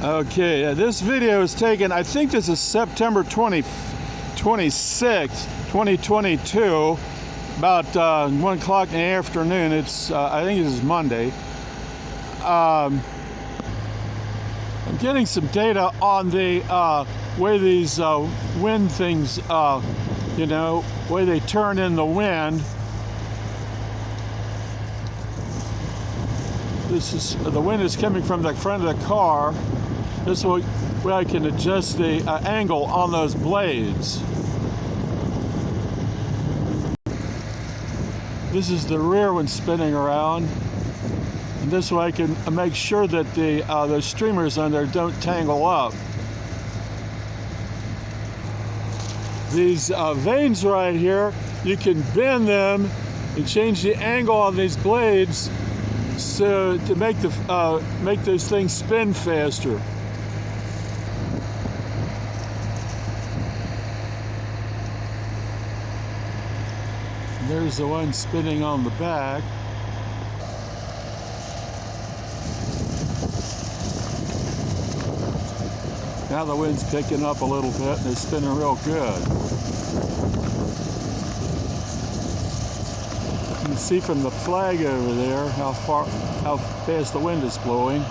Okay, this video is taken, I think this is September 26, 2022, about 1 o'clock in the afternoon. It's, I think this is Monday. I'm getting some data on the way these wind things, way they turn in the wind. The wind is coming from the front of the car. This way I can adjust the angle on those blades. This is the rear one spinning around. And this way I can make sure that the streamers on there don't tangle up. These vanes right here, you can bend them and change the angle on these blades so to make those things spin faster. There's the one spinning on the back. Now the wind's picking up a little bit and it's spinning real good. You can see from the flag over there how fast the wind is blowing.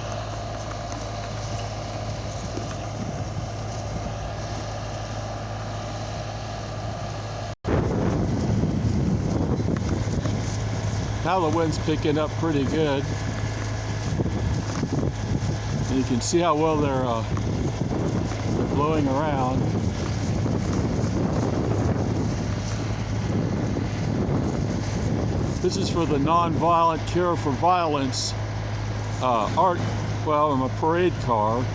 Now the wind's picking up pretty good. And you can see how well they're blowing around. This is for the Nonviolent Cure for Violence in a parade car.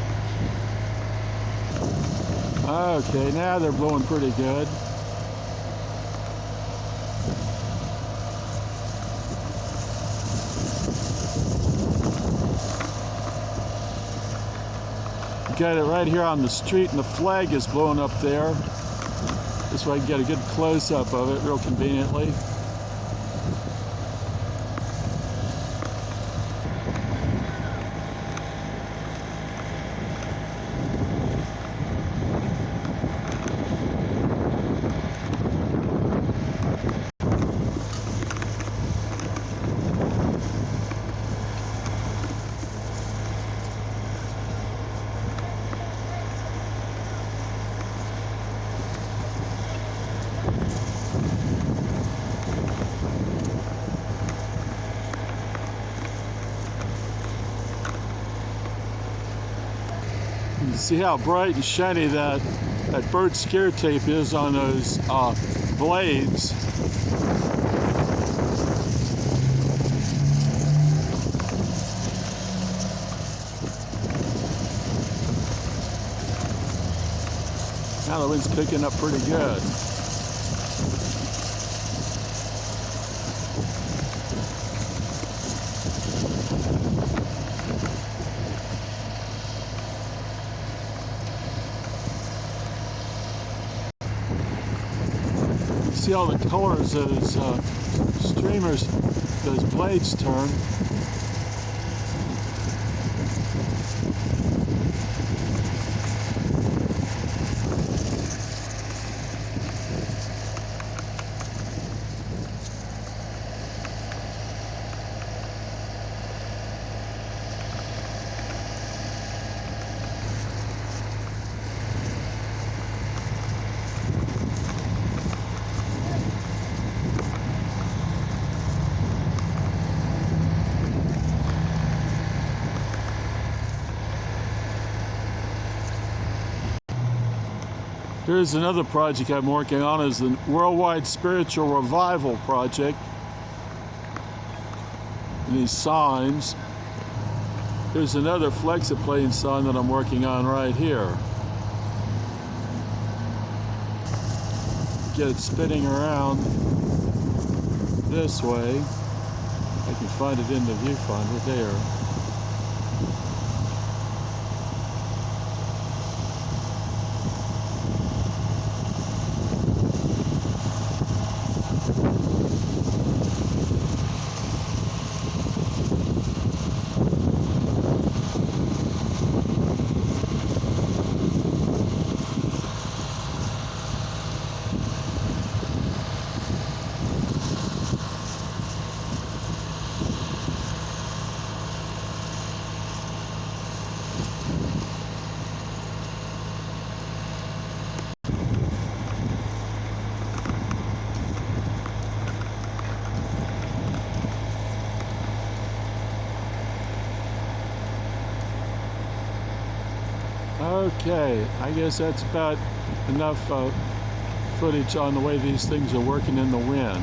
Okay, now they're blowing pretty good. Got it right here on the street and the flag is blowing up there. This way I can get a good close-up of it real conveniently. You see how bright and shiny that bird scare tape is on those blades. Now the wind's picking up pretty good. See all the colors those streamers, those blades turn. Here's another project I'm working on, is the Worldwide Spiritual Revival Project. And these signs. Here's another Flexiplane sign that I'm working on right here. Get it spinning around this way. I can find it in the viewfinder there. Okay, I guess that's about enough footage on the way these things are working in the wind.